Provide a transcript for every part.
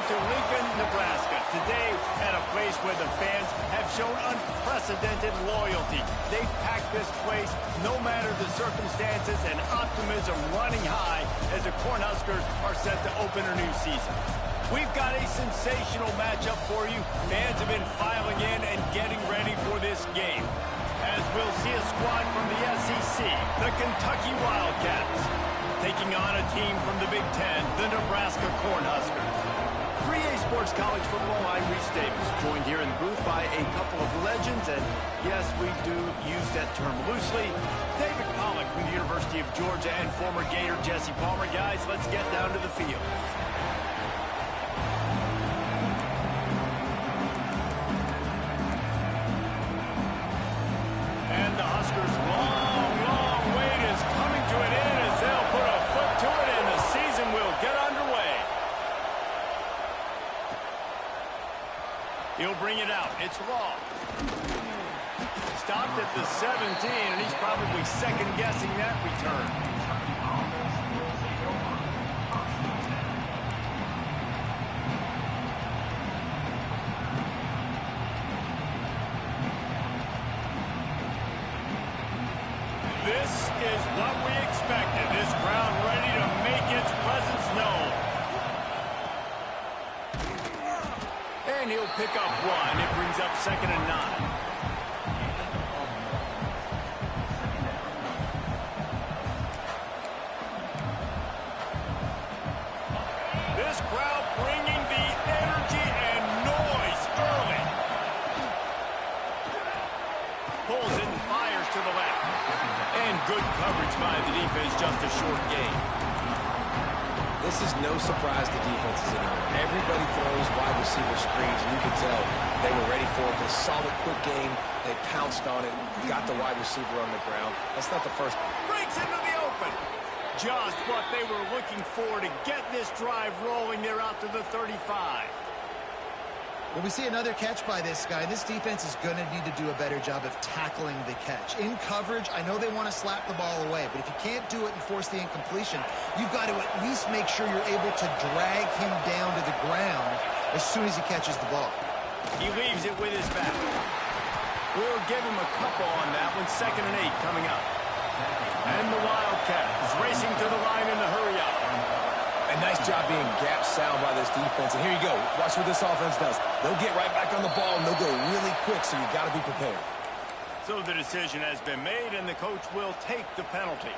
to Lincoln, Nebraska, today at a place where the fans have shown unprecedented loyalty. They've packed this place no matter the circumstances, and optimism running high as the Cornhuskers are set to open a new season. We've got a sensational matchup for you. Fans have been filing in and getting ready for this game, as we'll see a squad from the SEC, the Kentucky Wildcats, taking on a team from the Big Ten, the Nebraska Cornhuskers. 3A Sports College Football, I'm Reese Davis, joined here in the booth by a couple of legends, and yes, we do use that term loosely. David Pollack from the University of Georgia and former Gator Jesse Palmer. Guys, let's get down to the field. And the Huskers' long wait is coming to an end as they'll put a foot to it, and the season will get underway. He'll bring it out. It's Law. Stopped at the 17, and he's probably second-guessing that return. This is what we expected. This crowd ready to make its presence known. And he'll pick up one. It brings up 2nd and 9. This crowd bringing the energy and noise early. Pulls it and fires to the left. And good coverage by the defense, just a short gain. This is no surprise to defenses anymore. Everybody throws wide receiver screens, and you can tell they were ready for it. They saw the quick game. They pounced on it, got the wide receiver on the ground. That's not the first. Breaks into the open. Just what they were looking for to get this drive rolling. They're out to the 35. Well, we see another catch by this guy. This defense is going to need to do a better job of tackling the catch. In coverage, I know they want to slap the ball away, but if you can't do it and force the incompletion, you've got to at least make sure you're able to drag him down to the ground as soon as he catches the ball. He leaves it with his back. We'll give him a couple on that one. 2nd and 8 coming up. And the Wildcat is racing to the line in the hurry-up. A nice job being gap sound by this defense. And here you go. Watch what this offense does. They'll get right back on the ball, and they'll go really quick, so you've got to be prepared. So the decision has been made, and the coach will take the penalty.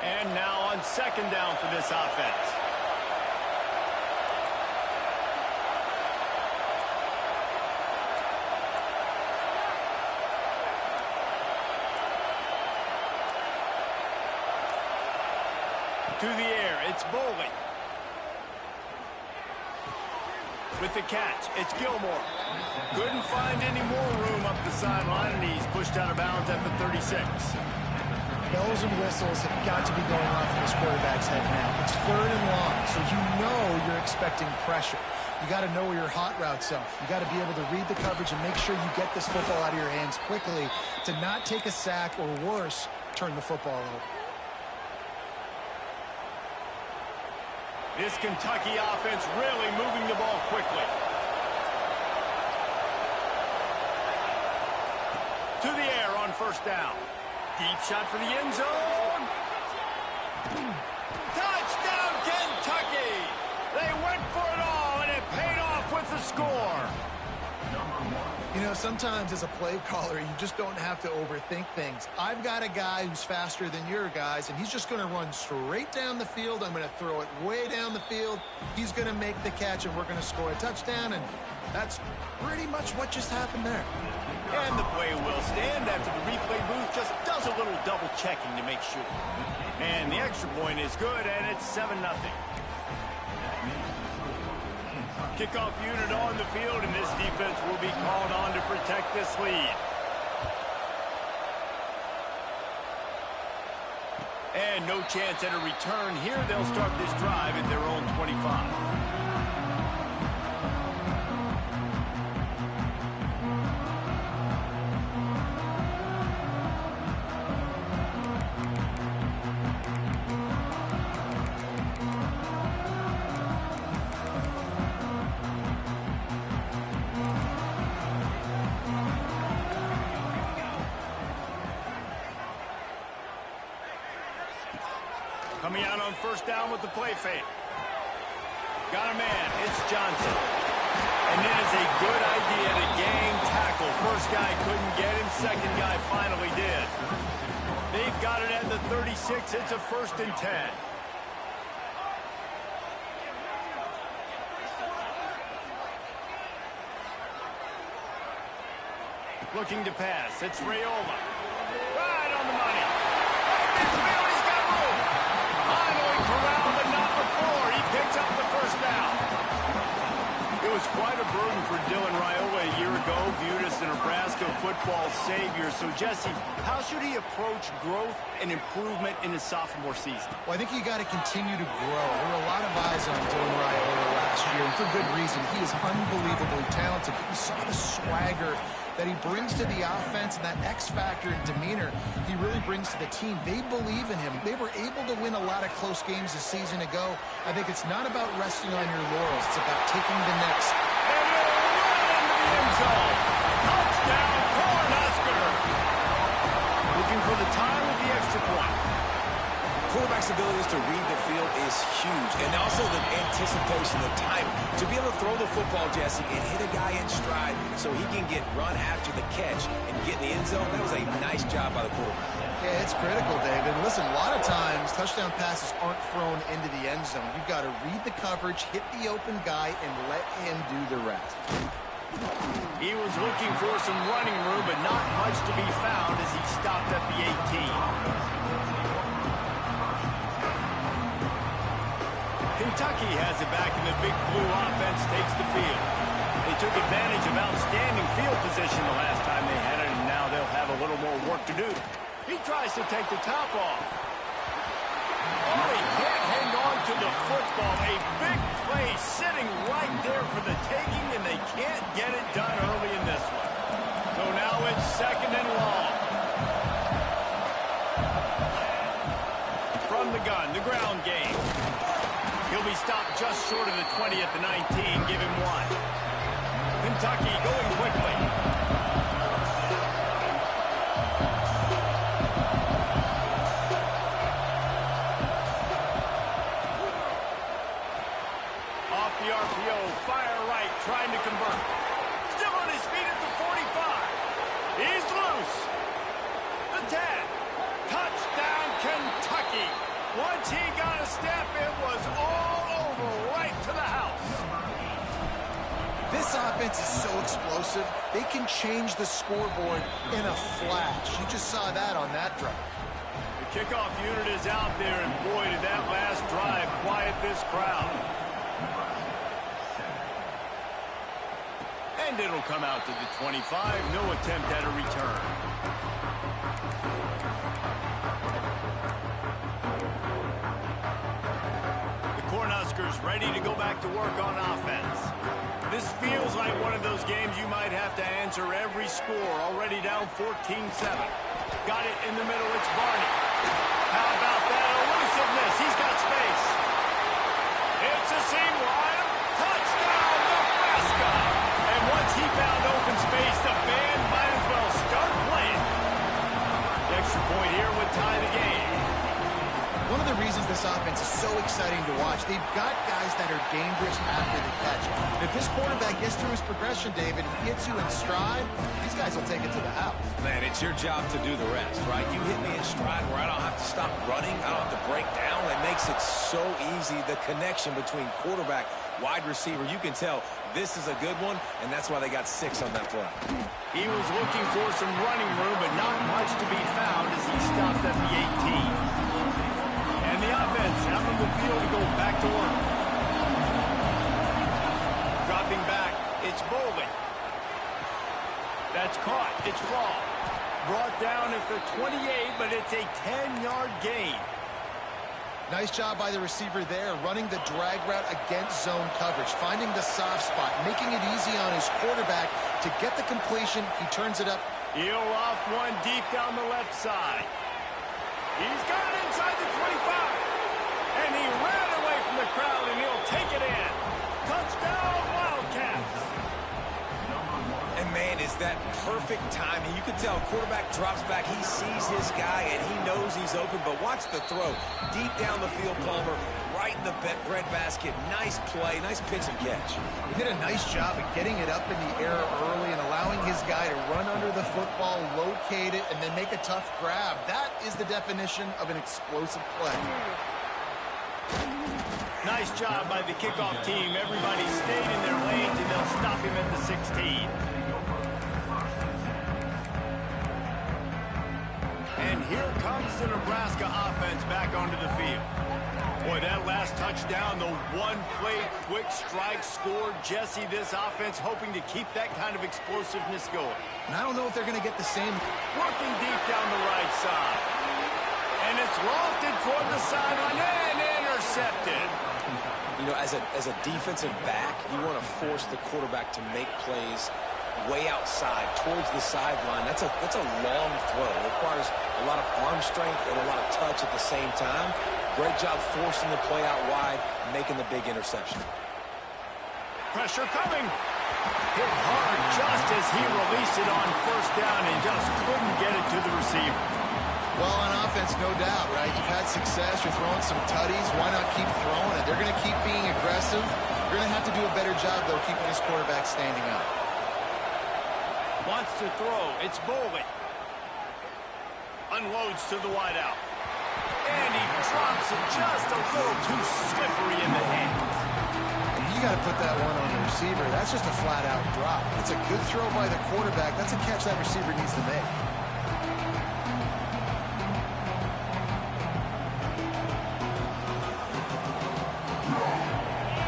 And now on 2nd down for this offense. To the air, it's Boley. With the catch, it's Gilmore. Couldn't find any more room up the sideline, and he's pushed out of bounds at the 36. Bells and whistles have got to be going off in this quarterback's head now. It's 3rd and long, so you know you're expecting pressure. You got to know where your hot routes are. You got to be able to read the coverage and make sure you get this football out of your hands quickly to not take a sack or worse, turn the football over. This Kentucky offense really moving the ball quickly. To the air on 1st down. Deep shot for the end zone. Touchdown, Kentucky! They went for it all, and it paid off with the score. You know, sometimes as a play caller, you just don't have to overthink things. I've got a guy who's faster than your guys, and he's just going to run straight down the field. I'm going to throw it way down the field. He's going to make the catch, and we're going to score a touchdown, and that's pretty much what just happened there. And the play will stand after the replay booth just does a little double checking to make sure. And the extra point is good, and it's 7-0. Kickoff unit on the field, and this defense will be called on to protect this lead. And no chance at a return here. They'll start this drive at their own 25. Coming out on first down with the play fake. Got a man. It's Johnson. And it is a good idea to gang tackle. First guy couldn't get him. Second guy finally did. They've got it at the 36. It's a 1st and 10. Looking to pass. It's Raiola. Right on the money. He's got room. Finally corralled, but not before. He picks up the first down. It was quite a burden for Dylan Raiola a year ago, viewed as the Nebraska football savior. So, Jesse, how should he approach growth and improvement in his sophomore season? Well, I think you got to continue to grow. There were a lot of eyes on Dylan Raiola last year, and for good reason. He is unbelievably talented. But we saw the swagger that he brings to the offense and that X factor and demeanor he really brings to the team. They believe in him. They were able to win a lot of close games a season ago. I think it's not about resting on your laurels. It's about taking the next. And he'll run into the end zone. Touchdown, Cornhusker. Looking for the time with the extra point. Quarterback's abilities to read the field is huge, and also the anticipation, the time to be able to throw the football, Jesse, and hit a guy in stride so he can get run after the catch and get in the end zone. That was a nice job by the quarterback. Yeah, it's critical, David. Listen, a lot of times touchdown passes aren't thrown into the end zone. You've got to read the coverage, hit the open guy, and let him do the rest. He was looking for some running room, but not much to be found as he stopped at the 18. Kentucky has it back, and the Big Blue offense takes the field. They took advantage of outstanding field position the last time they had it, and now they'll have a little more work to do. He tries to take the top off. Oh, he can't hang on to the football. A big play sitting right there for the taking, and they can't get it done early in this one. So now it's 2nd and long. From the gun, the ground game. He'll be stopped just short of the 20 at the 19. Give him 1. Kentucky going quickly. Off the RPO, fire right, trying to convert. Still on his feet at the 45. He's loose. The 10. Touchdown, Kentucky. Once he got a step, it was all over right to the house. This offense is so explosive, they can change the scoreboard in a flash. You just saw that on that drive. The kickoff unit is out there, and boy, did that last drive quiet this crowd. And it'll come out to the 25. No attempt at a return. Cornhuskers ready to go back to work on offense. This feels like one of those games you might have to answer every score. Already down 14-7. Got it in the middle. It's Barney. How about that elusiveness? He's got space. It's a seam wide. Touchdown, Nebraska. And once he found open space, the band might as well start playing. The extra point here would tie the game. One of the reasons this offense is so exciting to watch, they've got guys that are dangerous after the catch. If this quarterback gets through his progression, David, he gets you in stride, these guys will take it to the house. Man, it's your job to do the rest, right? You hit me in stride where I don't have to stop running. I don't have to break down. It makes it so easy, the connection between quarterback, wide receiver. You can tell this is a good one, and that's why they got 6 on that play. He was looking for some running room, but not much to be found as he stopped at the 18. And the offense out on the field to go back to work. Dropping back, it's Bolden. That's caught. It's Raw. Brought down at the 28, but it's a 10-yard gain. Nice job by the receiver there, running the drag route against zone coverage, finding the soft spot, making it easy on his quarterback to get the completion. He turns it up. He'll off one deep down the left side. He's got it inside the 25. And he ran away from the crowd, and he'll take it in. Touchdown, Wildcats. And man, is that perfect timing. You can tell quarterback drops back. He sees his guy, and he knows he's open. But watch the throw. Deep down the field, Palmer, right in the breadbasket. Nice play, nice pitch and catch. He did a nice job of getting it up in the air early and allowing his guy to run under the football, locate it, and then make a tough grab. That is the definition of an explosive play. Nice job by the kickoff team. Everybody stayed in their lanes, and they'll stop him at the 16. And here comes the Nebraska offense back onto the field. Boy, that last touchdown, the one-play quick strike scored. Jesse, this offense hoping to keep that kind of explosiveness going. And I don't know if they're going to get the same. Working deep down the right side. And it's lofted toward the sideline and intercepted. You know, as a defensive back, you want to force the quarterback to make plays way outside, towards the sideline. That's a long throw. It requires a lot of arm strength and a lot of touch at the same time. Great job forcing the play out wide, making the big interception. Pressure coming. Hit hard just as he released it on first down and just couldn't get it to the receiver. Well, on offense, no doubt, right? You've had success. You're throwing some tutties. Why not keep throwing it? They're going to keep being aggressive. You're going to have to do a better job, though, keeping this quarterback standing up. Wants to throw. It's Boley. Unloads to the wideout. And he drops it just a little too slippery in the hands. You got to put that one on the receiver. That's just a flat-out drop. It's a good throw by the quarterback. That's a catch that receiver needs to make.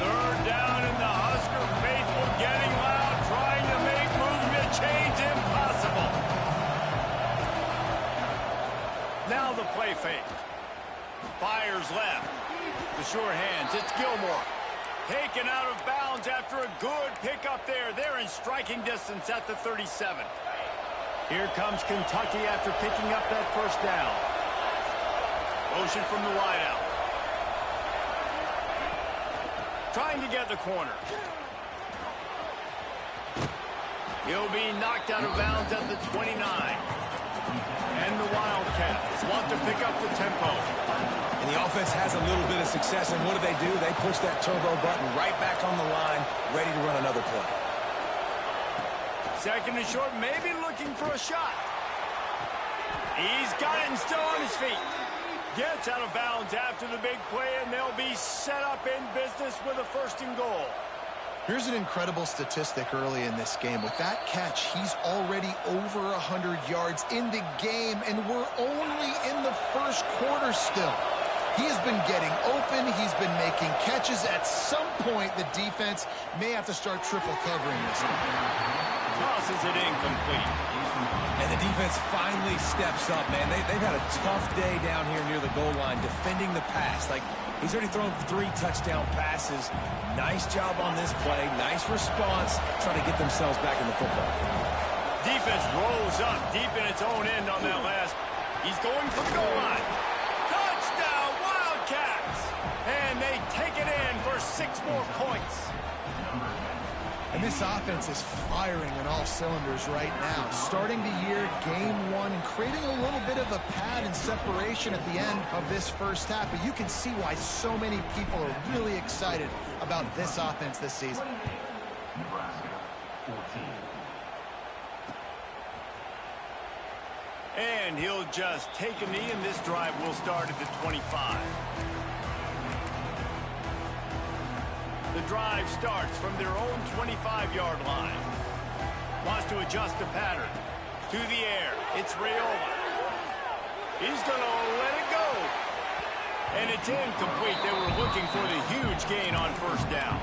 Third down, and the Husker faithful getting loud, trying to make movement change impossible. Now the play fake. Fires left. The sure hands. It's Gilmore. Taken out of bounds after a good pickup there. They're in striking distance at the 37. Here comes Kentucky after picking up that first down. Motion from the wideout. Trying to get the corner. He'll be knocked out of bounds at the 29. And the Wildcats want to pick up the tempo. And the offense has a little bit of success, and what do? They push that turbo button right back on the line, ready to run another play. Second and short, maybe looking for a shot. He's got it and still on his feet. Gets out of bounds after the big play, and they'll be set up in business with a first and goal. Here's an incredible statistic early in this game. With that catch, he's already over 100 yards in the game, and we're only in the first quarter still. He has been getting open. He's been making catches. At some point, the defense may have to start triple covering this one. Tosses it incomplete. And the defense finally steps up, man. They've had a tough day down here near the goal line defending the pass. Like, he's already thrown 3 touchdown passes. Nice job on this play. Nice response, trying to get themselves back in the football. Defense rolls up deep in its own end on that last. He's going for the goal line. Touchdown, Wildcats! And they take it in for 6 more points. And this offense is firing on all cylinders right now. Starting the year, game 1, and creating a little bit of a pad and separation at the end of this first half. But you can see why so many people are really excited about this offense this season. Nebraska, 14. And he'll just take a knee, and this drive will start at the 25. The drive starts from their own 25-yard line. Wants to adjust the pattern. To the air. It's Raiola. He's going to let it go. And it's incomplete. They were looking for the huge gain on first down.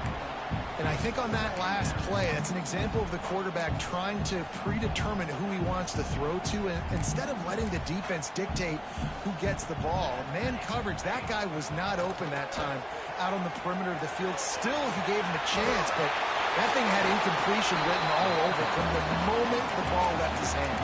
And I think on that last play, that's an example of the quarterback trying to predetermine who he wants to throw to, and instead of letting the defense dictate who gets the ball. Man coverage, that guy was not open that time out on the perimeter of the field. Still, he gave him a chance, but that thing had incompletion written all over from the moment the ball left his hand.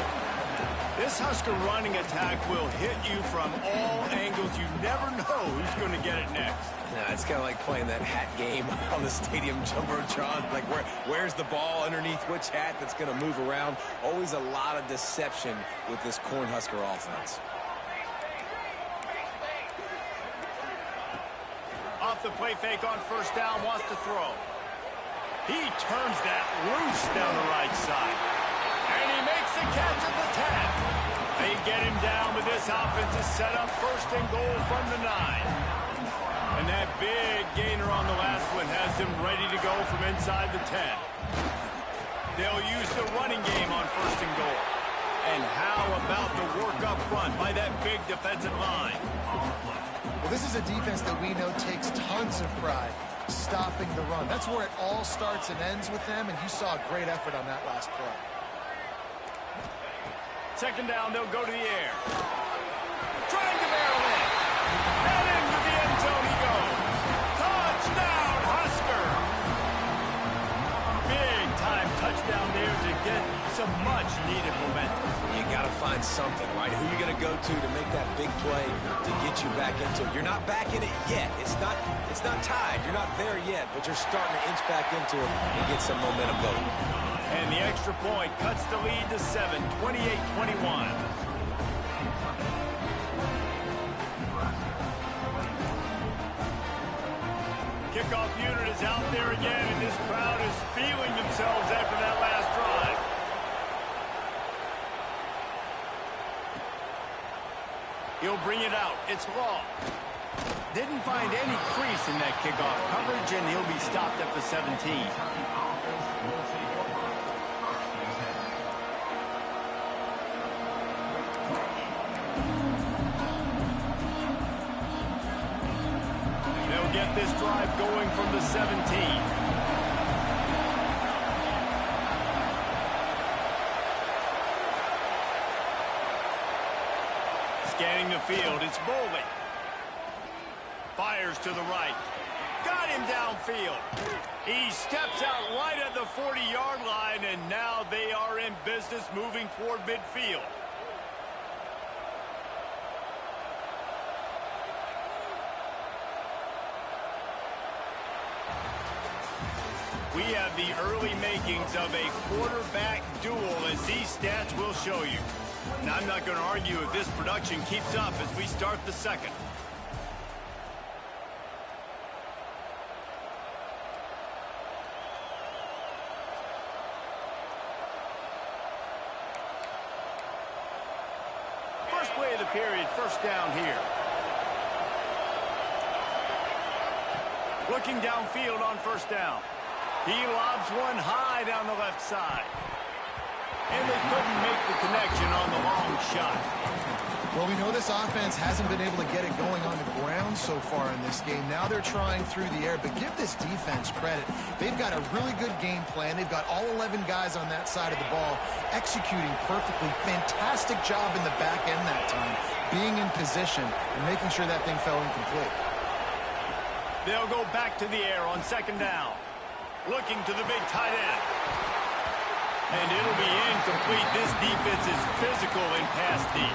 This Husker running attack will hit you from all angles. You never know who's going to get it next. Yeah, it's kind of like playing that hat game on the stadium jumbotron. Like, where's the ball underneath which hat that's going to move around? Always a lot of deception with this Cornhusker offense. Off the play fake on first down, wants to throw. He turns that loose down the right side. And he makes the catch at the 10. They get him down, but this offense is set up first and goal from the 9. And that big gainer on the last one has him ready to go from inside the 10. They'll use the running game on first and goal. And how about the work up front by that big defensive line? Well, this is a defense that we know takes tons of pride stopping the run. That's where it all starts and ends with them, and you saw a great effort on that last play. Second down, they'll go to the air. Trying to barrel in. And into the end zone he goes. Touchdown, Husker! Big time touchdown there to get some much-needed momentum. You got to find something, right? Who you going to go to make that big play to get you back into it? You're not back in it yet. It's not tied. You're not there yet, but you're starting to inch back into it and get some momentum going. And the extra point cuts the lead to 7, 28-21. Kickoff unit is out there again, and this crowd is feeling themselves after that last drive. He'll bring it out. It's Law. Didn't find any crease in that kickoff coverage, and he'll be stopped at the 17. They'll get this drive going from the 17. Scanning the field, it's Boley. Fires to the right. Got him downfield. He steps out right at the 40-yard line, and now they are in business moving toward midfield. We have the early makings of a quarterback duel, as these stats will show you. And I'm not going to argue if this production keeps up as we start the second. First play of the period, first down here. Looking downfield on first down. He lobs one high down the left side. And they couldn't make the connection on the long shot. Well, we know this offense hasn't been able to get it going on the ground so far in this game. Now they're trying through the air, but give this defense credit. They've got a really good game plan. They've got all 11 guys on that side of the ball executing perfectly. Fantastic job in the back end that time, being in position and making sure that thing fell incomplete. They'll go back to the air on second down. Looking to the big tight end. And it'll be incomplete. This defense is physical in pass deep.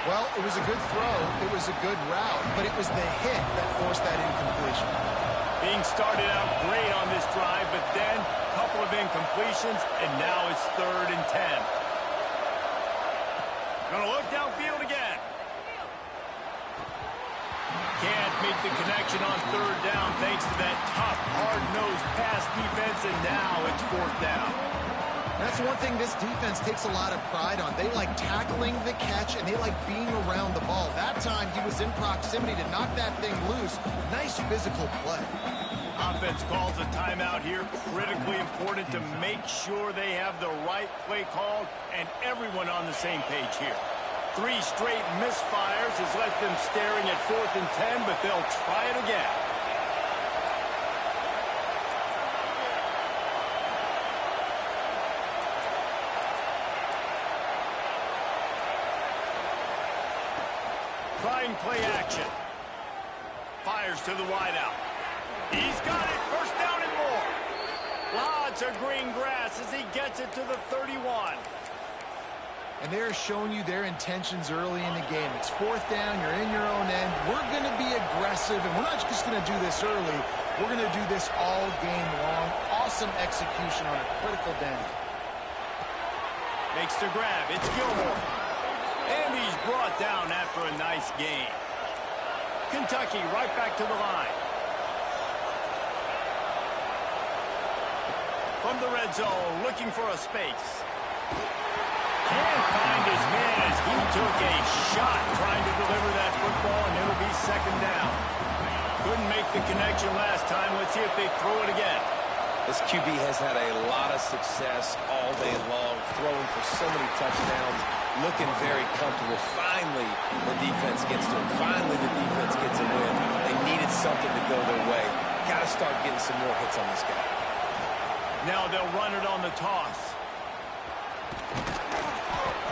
Well, it was a good throw. It was a good route, but it was the hit that forced that incompletion. Being started out great on this drive, but then a couple of incompletions, and now it's 3rd and 10. Gonna look downfield again. Can't make the connection on 3rd down thanks to that tough, hard-nosed pass defense, and now it's 4th down. That's one thing this defense takes a lot of pride on. They like tackling the catch, and they like being around the ball. That time, he was in proximity to knock that thing loose. Nice physical play. Offense calls a timeout here. Critically important to make sure they have the right play called and everyone on the same page here. 3 straight misfires has left them staring at 4th and 10, but they'll try it again. Trying play action. Fires to the wideout. He's got it. First down and more. Lots of green grass as he gets it to the 31. and they're showing you their intentions early in the game. It's fourth down, you're in your own end. We're going to be aggressive, and we're not just going to do this early. We're going to do this all game long. Awesome execution on a critical down. Makes the grab. It's Gilmore. And he's brought down after a nice gain. Kentucky right back to the line. From the red zone, looking for a space. Can't find his man as he took a shot trying to deliver that football, and it'll be second down. Couldn't make the connection last time. Let's see if they throw it again. This QB has had a lot of success all day long, throwing for so many touchdowns, looking very comfortable. Finally, the defense gets to him. Finally, the defense gets a win. They needed something to go their way. Got to start getting some more hits on this guy. Now they'll run it on the toss.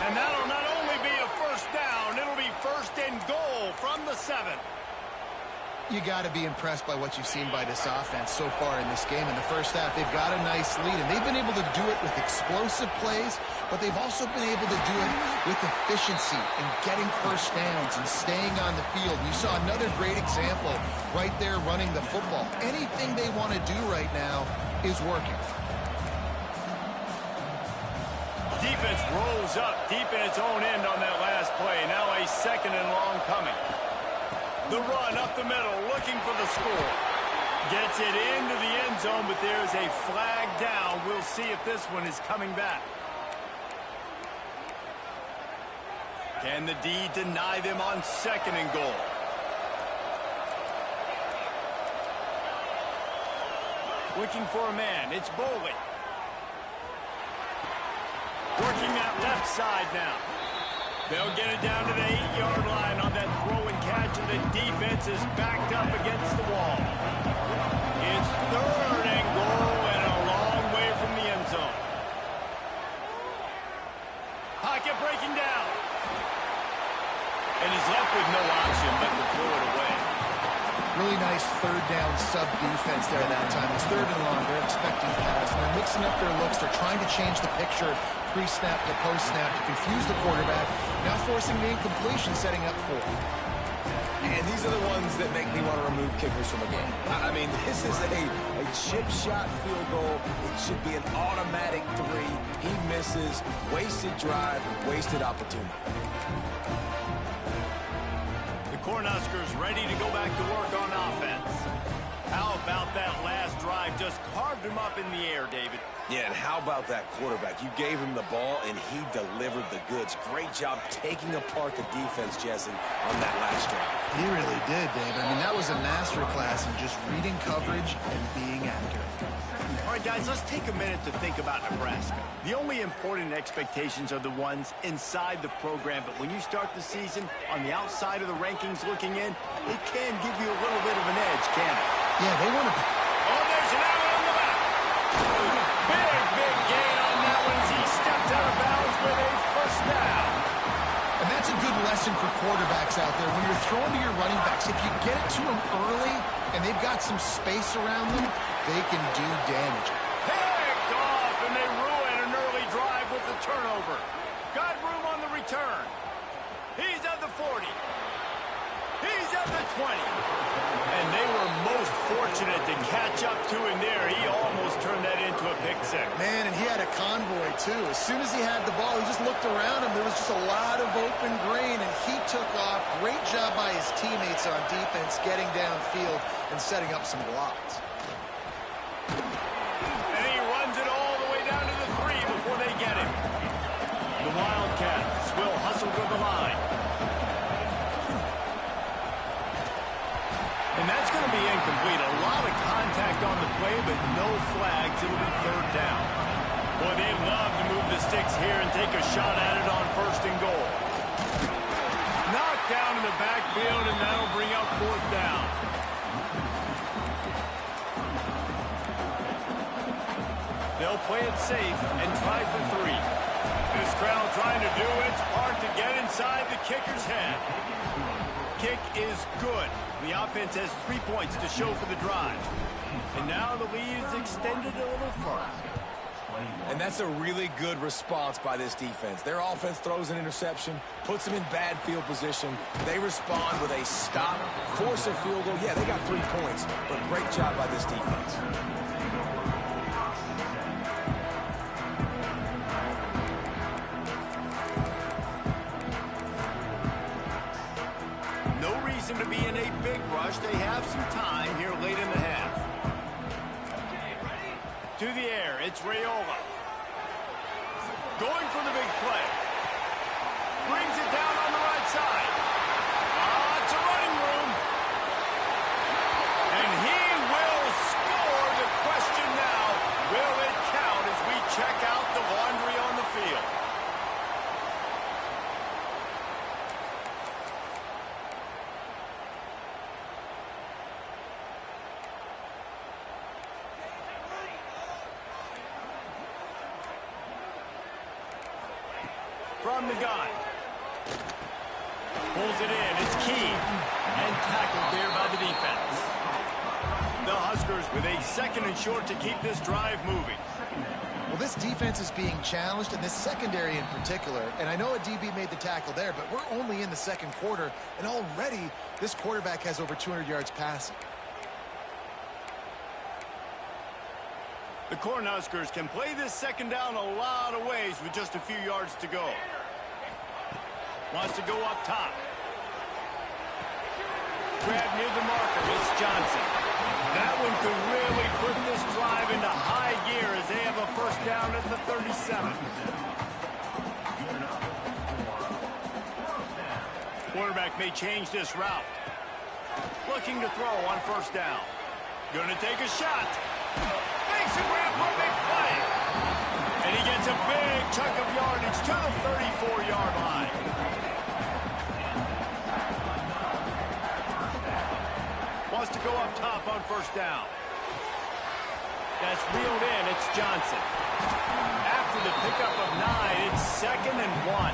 And that'll not only be a first down, it'll be first and goal from the 7. You got to be impressed by what you've seen by this offense so far in this game. In the first half, they've got a nice lead, and they've been able to do it with explosive plays, but they've also been able to do it with efficiency and getting first downs and staying on the field. You saw another great example right there running the football. Anything they want to do right now is working. Defense rolls up deep in its own end on that last play. Now a second and long coming. The run up the middle, looking for the score. Gets it into the end zone, but there's a flag down. We'll see if this one is coming back. Can the D deny them on second and goal? Looking for a man. It's Boley. Working that left side now. They'll get it down to the 8-yard line on that throw and catch, and the defense is backed up against the wall. It's third and goal and a long way from the end zone. Pocket breaking down. And he's left with no option but to throw it away. Really nice third down sub defense there that time. It's third and long. They're expecting pass. They're mixing up their looks. They're trying to change the picture pre-snap to post-snap to confuse the quarterback. Now forcing the incompletion, setting up for it. And these are the ones that make me want to remove kickers from a game. I mean, this is a chip shot field goal. It should be an automatic 3. He misses. Wasted drive, wasted opportunity. The Cornhuskers ready to go back to work on offense. How about that last drive? Just carved him up in the air, David. Yeah, and how about that quarterback? You gave him the ball, and he delivered the goods. Great job taking apart the defense, Jesse, on that last drive. He really did, David. I mean, that was a masterclass in just reading coverage and being accurate. All right, guys, let's take a minute to think about Nebraska. The only important expectations are the ones inside the program, but when you start the season on the outside of the rankings looking in, it can give you a little bit of an edge, can't it? Yeah, they want to... Oh, there's an out on the back. Big gain on that one as he stepped out of bounds with a first down. And that's a good lesson for quarterbacks out there. When you're throwing to your running backs, if you get it to them early and they've got some space around them, they can do damage. Picked off, and they ruin an early drive with the turnover. Got room on the return. He's at the 40. He's at the 20. And they were most fortunate to catch up to him there. He almost turned that into a pick six. Man, and he had a convoy, too. As soon as he had the ball, he just looked around him. There was just a lot of open green, and he took off. Great job by his teammates on defense, getting downfield and setting up some blocks. And he runs it all the way down to the 3 before they get him. The Wildcats will hustle to the line. And that's going to be incomplete. A lot of contact on the play, but no flags. It'll be third down. Boy, they love to move the sticks here and take a shot at it on first and goal. Knocked down in the backfield, and that'll bring up fourth down. They'll play it safe and try for 3. This crowd trying to do its part to get inside the kicker's head. Kick is good. The offense has 3 points to show for the drive. And now the lead is extended a little further. And that's a really good response by this defense. Their offense throws an interception, puts them in bad field position. They respond with a stop, force a field goal. Yeah, they got 3 points, but great job by this defense. No reason to be in a big rush. They have some time here late in the half. To the air, it's Raiola. Going for the big play. Brings it down on the right side. It's a running room. And he will score. The question now, will it count as we check out the laundry on the field? From the gun. Pulls it in. It's key. And tackled there by the defense. The Huskers with a 2nd and short to keep this drive moving. Well, this defense is being challenged, and this secondary in particular. And I know a DB made the tackle there, but we're only in the 2nd quarter, and already this quarterback has over 200 yards passing. The Cornhuskers can play this 2nd down a lot of ways with just a few yards to go. Wants to go up top. Grab near the marker. It's Johnson. That one could really put this drive into high gear as they have a 1st down at the 37. Quarterback may change this route. Looking to throw on 1st down. Going to take a shot. Makes a grab for a big play. And he gets a big chunk of yardage to the 34-yard line. Wants to go up top on 1st down. That's reeled in. It's Johnson. After the pickup of 9, it's 2nd and 1.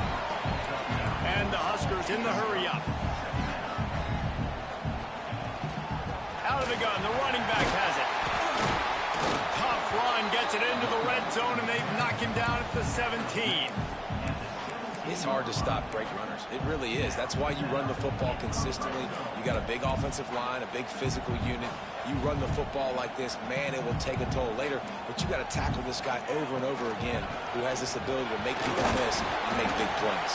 And the Huskers in the hurry up. Out of the gun. The running back has it. Tough run, gets it into the red zone, and they knock him down at the 17. It's hard to stop great runners. It really is. That's why you run the football consistently. You got a big offensive line, a big physical unit. You run the football like this, man, it will take a toll later. But you got to tackle this guy over and over again who has this ability to make people miss and make big plays.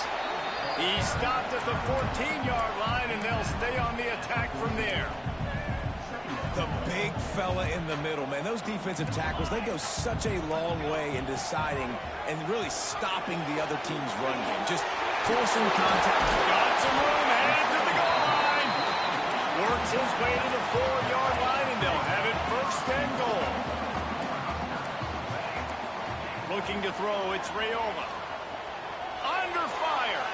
He stopped at the 14-yard line, and they'll stay on the attack from there. The big fella in the middle, man. Those defensive tackles, they go such a long way in deciding and really stopping the other team's run game. Just forcing contact. Got some room, headed to the goal line. Works his way to the 4-yard line, and they'll have it 1st and goal. Looking to throw, it's Raiola. Under fire.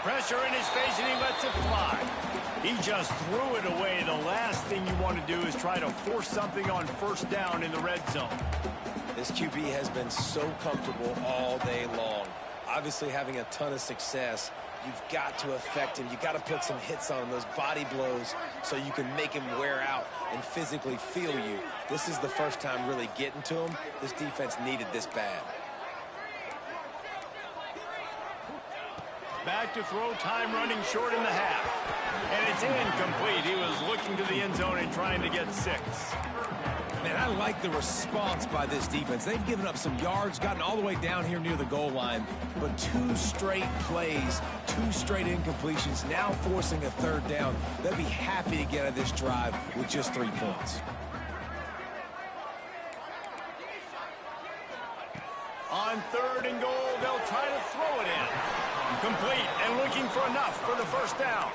Pressure in his face, and he lets it fly. He just threw it away. The last thing you want to do is try to force something on 1st down in the red zone. This QB has been so comfortable all day long. Obviously having a ton of success. You've got to affect him. You've got to put some hits on him, those body blows, so you can make him wear out and physically feel you. This is the first time really getting to him. This defense needed this bad. Back to throw, time running short in the half. And it's incomplete. He was looking to the end zone and trying to get 6. Man, I like the response by this defense. They've given up some yards, gotten all the way down here near the goal line, but 2 straight plays, 2 straight incompletions, now forcing a 3rd down. They'll be happy to get out of this drive with just 3 points. On 3rd and goal, they'll try to throw it in. Complete and looking for enough for the 1st down.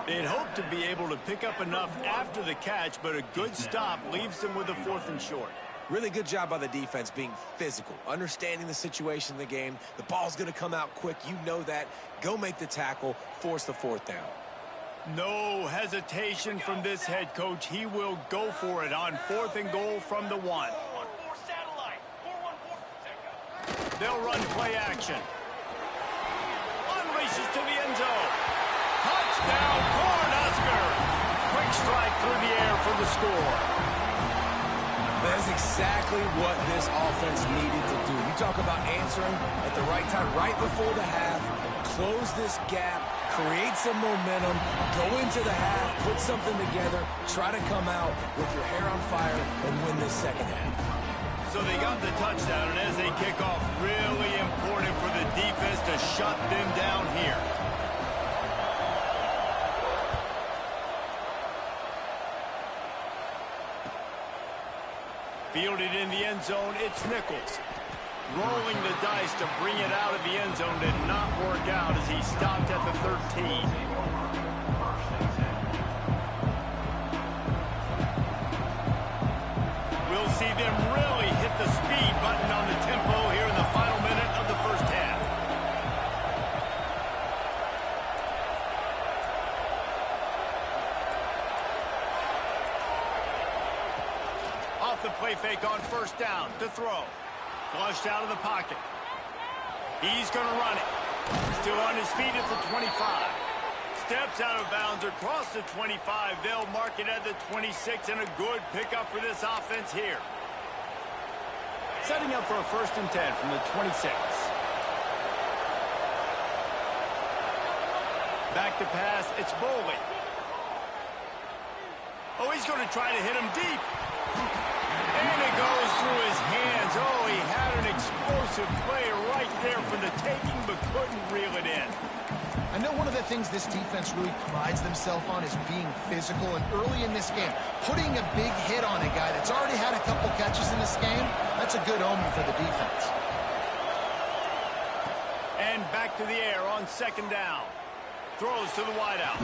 They'd hope to be able to pick up enough after the catch, but a good stop leaves them with a 4th and short. Really good job by the defense being physical, understanding the situation in the game. The ball's going to come out quick. You know that. Go make the tackle, force the 4th down. No hesitation from this head coach. He will go for it on 4th and goal from the 1. They'll run play action. Unleashes to the end zone. Touchdown, Cornhuskers! Quick strike through the air for the score. This That's exactly what this offense needed to do. You talk about answering at the right time, right before the half, close this gap, create some momentum, go into the half, put something together, try to come out with your hair on fire and win this second half. So they got the touchdown, and as they kick off, really important for the defense to shut them down here. Fielded in the end zone, it's Nichols. Rolling the dice to bring it out of the end zone did not work out as he stopped at the 13. We'll see them really hit the speed button on the tempo here in the final minute of the first half. Off the play fake on first down to throw. Flushed out of the pocket. He's going to run it. Still on his feet at the 25. Steps out of bounds across the 25. They'll mark it at the 26, and a good pickup for this offense here. Setting up for a 1st and 10 from the 26. Back to pass, it's Boley. Oh, he's going to try to hit him deep. And it goes through his hands. Oh, he had an explosive play right there for the taking, but couldn't reel it in. I know one of the things this defense really prides themselves on is being physical, and early in this game, putting a big hit on a guy that's already had a couple catches in this game, that's a good omen for the defense. And back to the air on 2nd down. Throws to the wideout.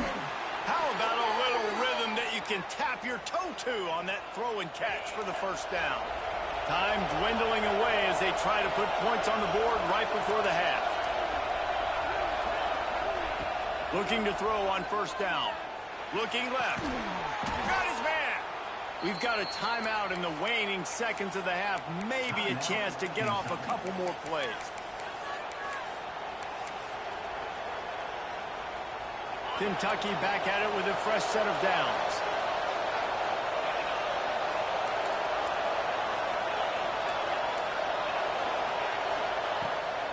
How about a little rhythm that you can tap your toe to on that throw and catch for the 1st down? Time dwindling away as they try to put points on the board right before the half. Looking to throw on 1st down. Looking left. Got his man. We've got a timeout in the waning seconds of the half. Maybe a chance to get off a couple more plays. Kentucky back at it with a fresh set of downs.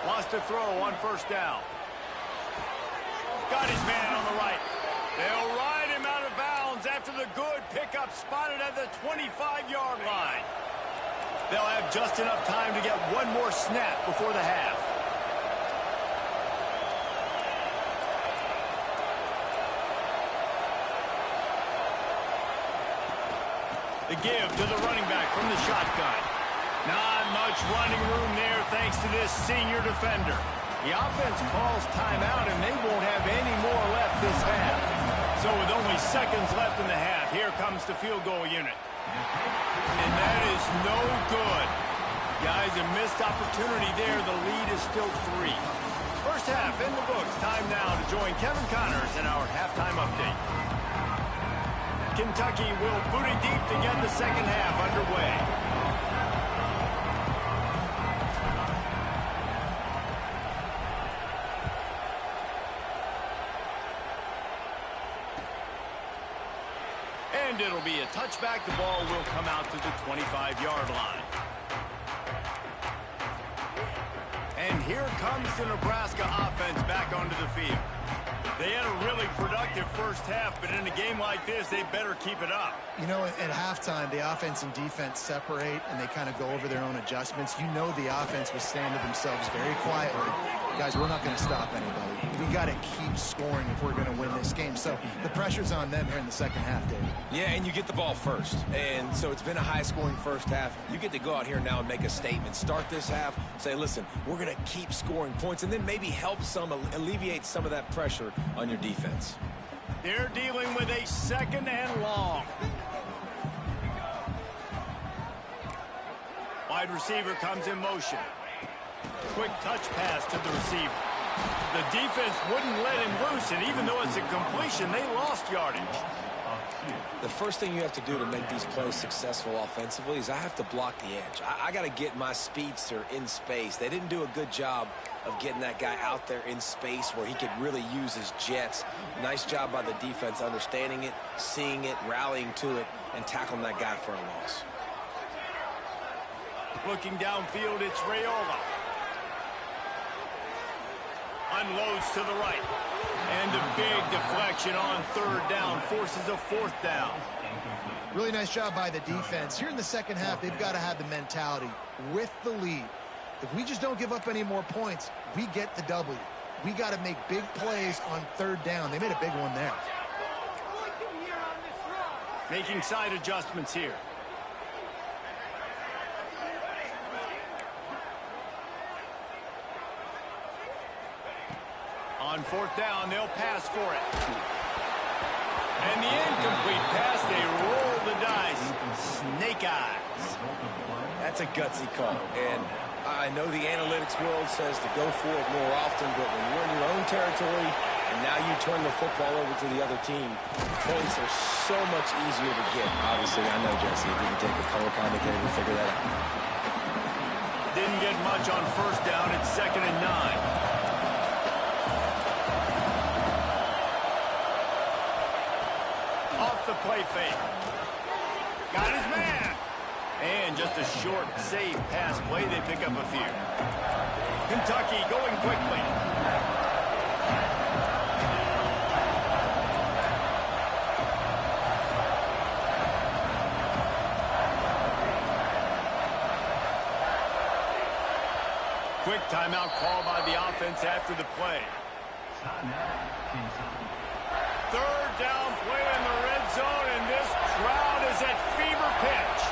Lost a throw on 1st down. Got his man on the right. They'll ride him out of bounds after the good pickup spotted at the 25-yard line. They'll have just enough time to get one more snap before the half. The give to the running back from the shotgun. Not much running room there thanks to this senior defender. The offense calls timeout, and they won't have any more left this half. So with only seconds left in the half, here comes the field goal unit. And that is no good. Guys, a missed opportunity there. The lead is still 3. First half in the books. Time now to join Kevin Connors in our halftime update. Kentucky will boot it deep to get the second half underway. And it'll be a touchback. The ball will come out to the 25-yard line. And here comes the Nebraska offense back onto the field. They had a really productive first half, but in a game like this, they better keep it up. You know, at halftime, the offense and defense separate, and they kind of go over their own adjustments. You know the offense was saying to themselves very quietly, guys, we're not going to stop anybody. We got to keep scoring if we're going to win this game. So the pressure's on them here in the second half, Dave. Yeah, and you get the ball first. And so it's been a high-scoring first half. You get to go out here now and make a statement. Start this half, say, listen, we're going to keep scoring points, and then maybe help alleviate some of that pressure on your defense. They're dealing with a 2nd and long. Wide receiver comes in motion. Quick touch pass to the receiver. The defense wouldn't let him loose, and even though it's a completion, they lost yardage. The first thing you have to do to make these plays successful offensively is I have to block the edge. I got to get my speedster in space. They didn't do a good job of getting that guy out there in space where he could really use his jets. Nice job by the defense understanding it, seeing it, rallying to it, and tackling that guy for a loss. Looking downfield, it's Raiola. Unloads to the right. And a big deflection on third down forces a fourth down. Really nice job by the defense. Here in the second half, they've got to have the mentality with the lead. If we just don't give up any more points, we get the W. We got to make big plays on third down. They made a big one there. Making side adjustments here. On fourth down, they'll pass for it. And the incomplete pass, they roll the dice. Snake eyes. That's a gutsy call. And I know the analytics world says to go for it more often, but when you're in your own territory and now you turn the football over to the other team, points are so much easier to get. Obviously, I know, Jesse, it didn't take a color commentator to figure that out. Didn't get much on first down. It's 2nd and 9. Off the play fake. Got his man. And just a short, safe pass play. They pick up a few. Kentucky going quickly. Quick timeout call by the offense after the play. Third down play in the red zone, and this crowd is at fever pitch.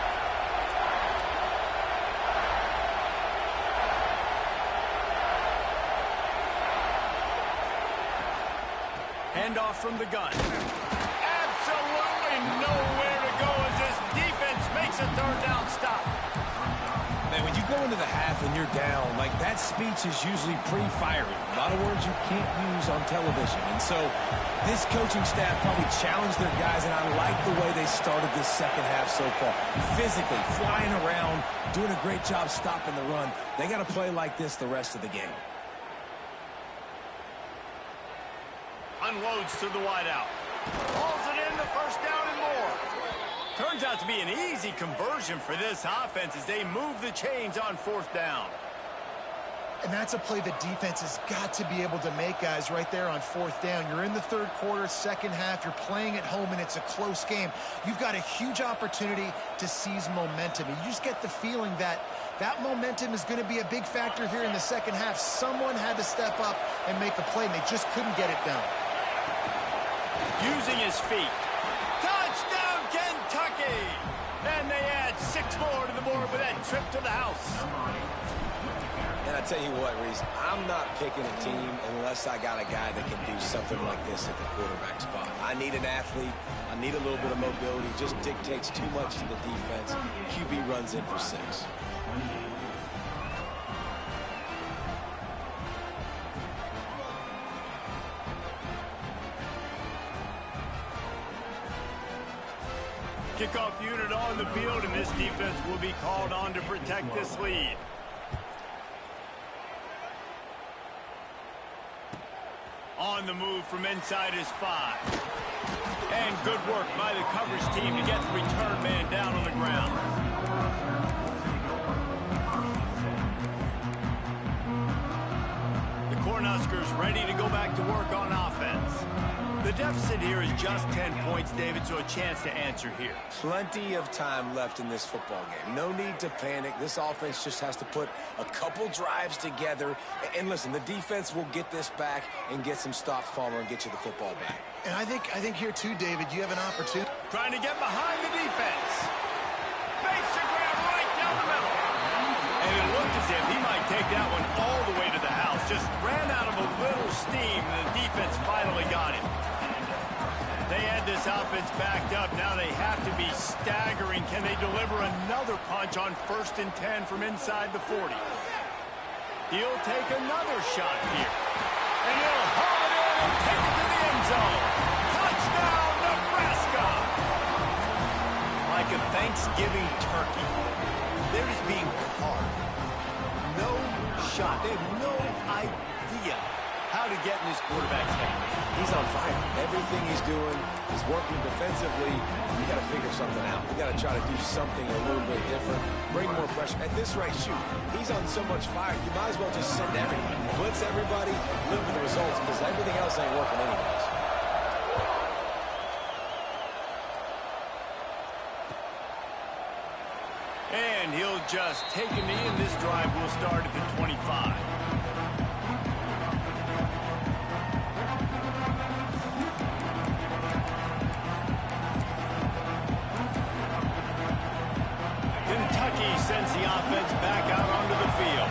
Handoff from the gun. Absolutely nowhere to go as this defense makes a third down stop. Man, when you go into the half and you're down, like that speech is usually pre-firing. A lot of words you can't use on television. And so this coaching staff probably challenged their guys, and I like the way they started this second half so far. Physically, flying around, doing a great job stopping the run. They got to play like this the rest of the game. Unloads to the wideout. Hauls it in, the first down and more. Turns out to be an easy conversion for this offense as they move the chains on fourth down. And that's a play the defense has got to be able to make, guys, right there on fourth down. You're in the third quarter, second half. You're playing at home, and it's a close game. You've got a huge opportunity to seize momentum. And you just get the feeling that that momentum is going to be a big factor here in the second half. Someone had to step up and make a play, and they just couldn't get it done. Using his feet. Touchdown, Kentucky! And they add 6 more to the board with that trip to the house. And I tell you what, Reese, I'm not picking a team unless I got a guy that can do something like this at the quarterback spot. I need an athlete. I need a little bit of mobility. It just dictates too much to the defense. QB runs in for 6. Kickoff unit on the field, and this defense will be called on to protect this lead. On the move from inside his 5. And good work by the coverage team to get the return man down on the ground. The Cornhuskers ready to go back to work on offense. The deficit here is just 10 points, David, so a chance to answer here. Plenty of time left in this football game. No need to panic. This offense just has to put a couple drives together. And listen, the defense will get this back and get some stops, Palmer, and get you the football back. And I think here too, David, you have an opportunity. Trying to get behind the defense. Makes the grab right down the middle. And it looked as if he might take that one all the way to the house. Just ran out of a little steam, and the defense finally got him. They had this offense backed up. Now they have to be staggering. Can they deliver another punch on 1st and 10 from inside the 40? He'll take another shot here. And he'll haul it in and take it to the end zone. Touchdown, Nebraska! Like a Thanksgiving turkey. They're just being carved. No shot. They have no idea how how to get in his quarterback's head. He's on fire. Everything he's doing is working defensively. We got to figure something out. We got to try to do something a little bit different. Bring more pressure. At this rate, shoot, he's on so much fire, you might as well just send everybody. Blitz everybody, live with the results, because everything else ain't working anyways. And he'll just take a knee, and this drive will start at the 25. Kentucky sends the offense back out onto the field.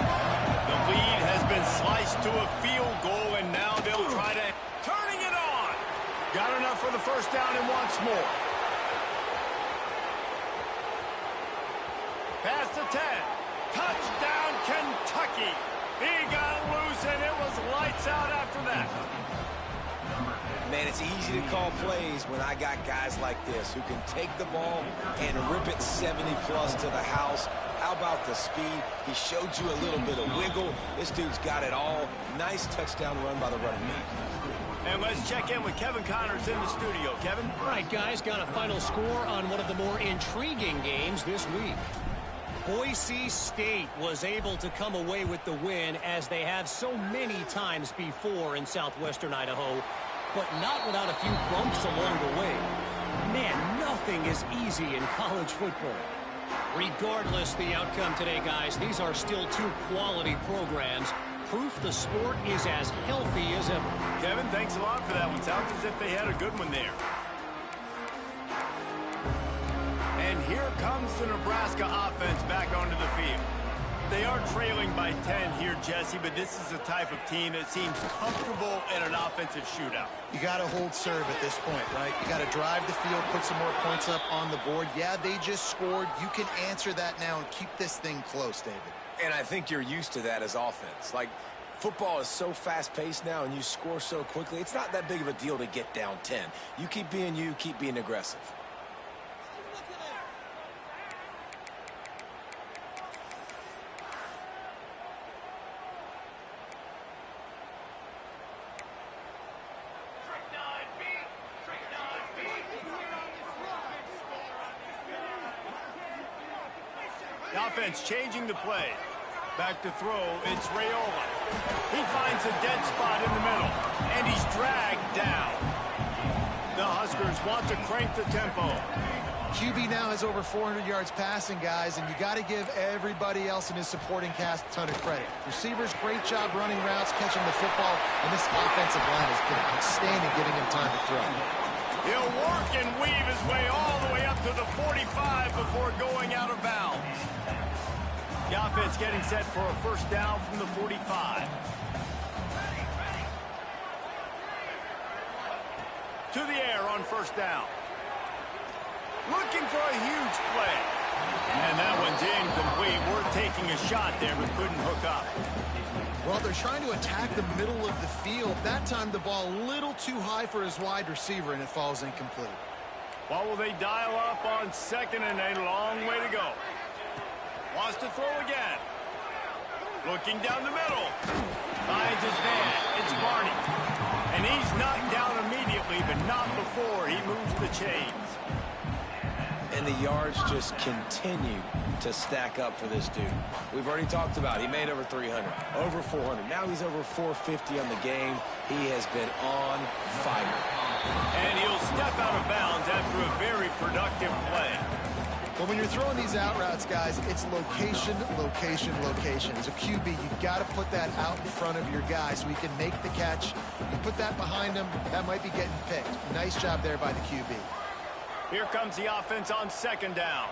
The lead has been sliced to a field goal, and now they'll try to... Turning it on! Got enough for the first down and wants more. Pass to 10. Touchdown, Kentucky. He got loose, and it was lights out after that. Man, it's easy to call plays when I got guys like this who can take the ball and rip it 70-plus to the house. How about the speed? He showed you a little bit of wiggle. This dude's got it all. Nice touchdown run by the running back. And let's check in with Kevin Connors in the studio. Kevin? All right, guys, got a final score on one of the more intriguing games this week. Boise State was able to come away with the win, as they have so many times before in southwestern Idaho, but not without a few bumps along the way. Man, nothing is easy in college football. Regardless the outcome today, guys, these are still two quality programs. Proof the sport is as healthy as ever. Kevin, thanks a lot for that one. Sounds as if they had a good one there. And here comes the Nebraska offense back onto the field. They are trailing by 10 here, Jesse, but this is the type of team that seems comfortable in an offensive shootout. You got to hold serve at this point, right? You got to drive the field, put some more points up on the board. Yeah, they just scored. You can answer that now and keep this thing close, David. And I think you're used to that as offense. Like, football is so fast-paced now, and you score so quickly, it's not that big of a deal to get down 10. You keep being aggressive. The offense changing the play. Back to throw, it's Raiola. He finds a dead spot in the middle, and he's dragged down. The Huskers want to crank the tempo. QB now has over 400 yards passing, guys, and you got to give everybody else in his supporting cast a ton of credit. Receivers, great job running routes, catching the football, and this offensive line has been outstanding, giving him time to throw. He'll work and weave his way all the way up to the 45 before going out of bounds. The offense getting set for a first down from the 45. To the air on first down. Looking for a huge play. And that one's incomplete. We're taking a shot there, but couldn't hook up. Well, they're trying to attack the middle of the field. That time the ball a little too high for his wide receiver, and it falls incomplete. What will they dial up on second and a long way to go? Wants to throw again. Looking down the middle. Finds his man. It's Barney. And he's knocked down immediately, but not before he moves the chains. And the yards just continue to stack up for this dude. We've already talked about it. He made over 300, over 400. Now he's over 450 on the game. He has been on fire. And he'll step out of bounds after a very productive play. But when you're throwing these out routes, guys, it's location, location, location. As a QB, you've got to put that out in front of your guy so he can make the catch. You put that behind him, that might be getting picked. Nice job there by the QB. Here comes the offense on second down.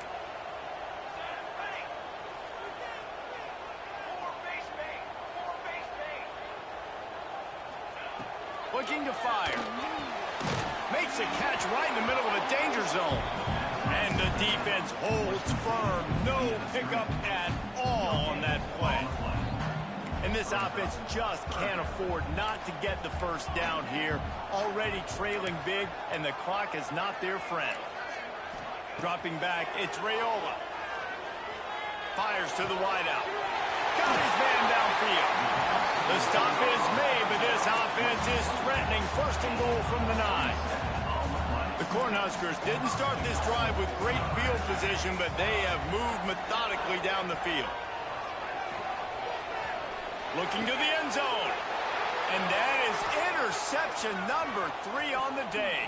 Looking to fire. Makes a catch right in the middle of a danger zone. And the defense holds firm. No pickup at all on that play. And this offense just can't afford not to get the first down here. Already trailing big, and the clock is not their friend. Dropping back, it's Raiola. Fires to the wideout. Got his man downfield. The stop is made, but this offense is threatening first and goal from the 9. The Cornhuskers didn't start this drive with great field position, but they have moved methodically down the field. Looking to the end zone. And that is interception number 3 on the day.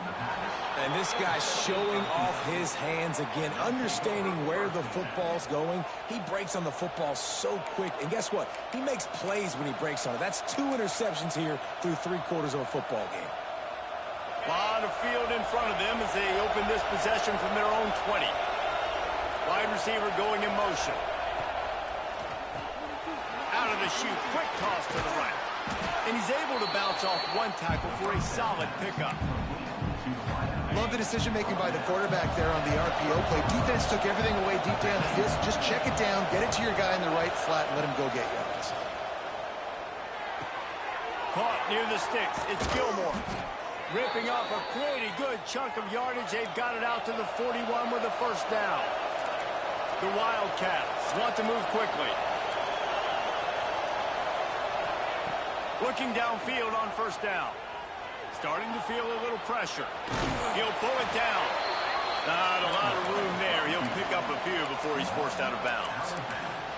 And this guy's showing off his hands again, understanding where the football's going. He breaks on the football so quick. And guess what? He makes plays when he breaks on it. That's 2 interceptions here through 3/4 of a football game. A lot of field in front of them as they open this possession from their own 20. Wide receiver going in motion. Out of the chute, quick toss to the right. And he's able to bounce off one tackle for a solid pickup. Love the decision-making by the quarterback there on the RPO play. Defense took everything away deep down the field, so just check it down, get it to your guy in the right flat, and let him go get yards. Caught near the sticks. It's Gilmore. Ripping off a pretty good chunk of yardage. They've got it out to the 41 with a first down. The Wildcats want to move quickly. Looking downfield on first down. Starting to feel a little pressure. He'll pull it down. Not a lot of room there. He'll pick up a few before he's forced out of bounds.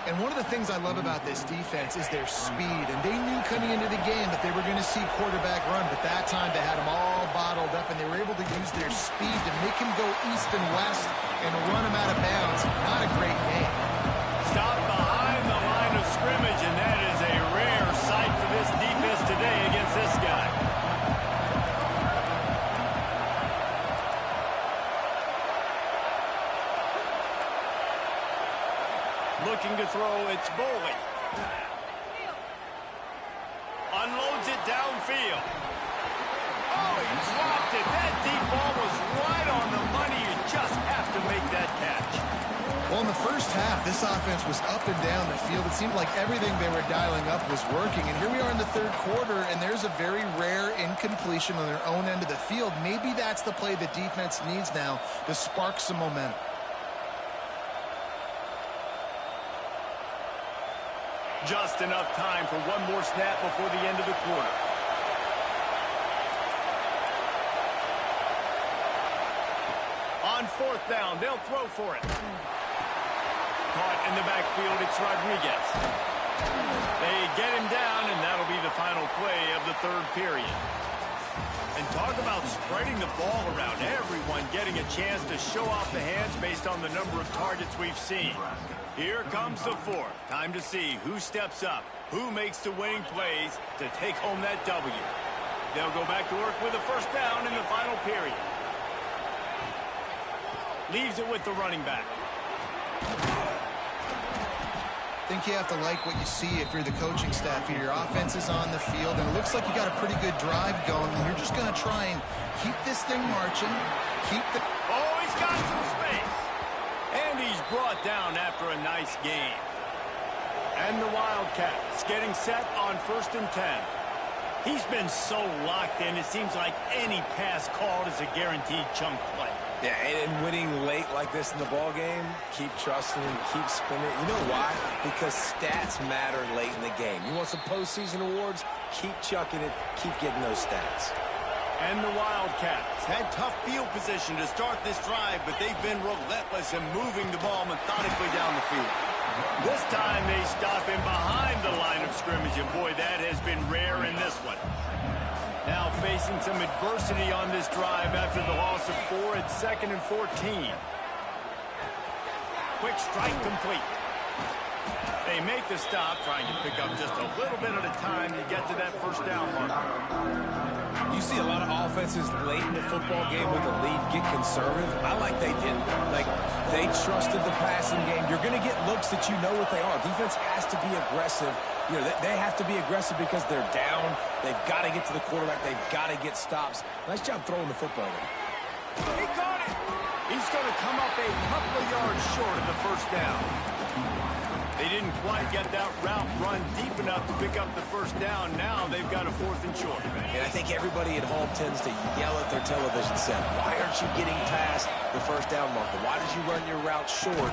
And one of the things I love about this defense is their speed. And they knew coming into the game that they were going to see quarterback run. But that time they had him all bottled up, and they were able to use their speed to make him go east and west and run him out of bounds. Not a great game. Stop behind the line of scrimmage, and that is a rare sight for this defense today against this guy. Looking to throw, it's Boley. Unloads it downfield. Oh, he dropped it. That deep ball was right on the money. You just have to make that catch. Well, in the first half, this offense was up and down the field. It seemed like everything they were dialing up was working. And here we are in the third quarter, and there's a very rare incompletion on their own end of the field. Maybe that's the play the defense needs now to spark some momentum. Just enough time for one more snap before the end of the quarter. On fourth down, they'll throw for it. Caught in the backfield, it's Rodriguez. They get him down, and that'll be the final play of the third period. And talk about spreading the ball around. Everyone getting a chance to show off the hands based on the number of targets we've seen. Here comes the fourth. Time to see who steps up, who makes the winning plays to take home that W. They'll go back to work with a first down in the final period. Leaves it with the running back. I think you have to like what you see if you're the coaching staff here. Your offense is on the field, and it looks like you got a pretty good drive going, and you're just going to try and keep this thing marching. Oh, he's got some space. And he's brought down after a nice game. And the Wildcats getting set on 1st and 10. He's been so locked in, it seems like any pass called is a guaranteed chunk play. Yeah, and winning late like this in the ball game, keep trusting him, keep spinning. You know why? Because stats matter late in the game. You want some postseason awards? Keep chucking it, keep getting those stats. And the Wildcats had tough field position to start this drive, but they've been relentless in moving the ball methodically down the field. This time they stop him behind the line of scrimmage, and boy, that has been rare in this one. Now facing some adversity on this drive after the loss of 4 at 2nd and 14. Quick strike complete. They make the stop, trying to pick up just a little bit at a time to get to that first down marker. You see a lot of offenses late in the football game with a lead get conservative. I like they didn't. Like, they trusted the passing game. You're going to get looks that you know what they are. Defense has to be aggressive. You know, they have to be aggressive because they're down. They've got to get to the quarterback. They've got to get stops. Nice job throwing the football there. He caught it. He's going to come up a couple of yards short of the first down. They didn't quite get that route run deep enough to pick up the first down. Now they've got a 4th and short. And I think everybody at home tends to yell at their television set. Why aren't you getting past the first down marker? Why did you run your route short?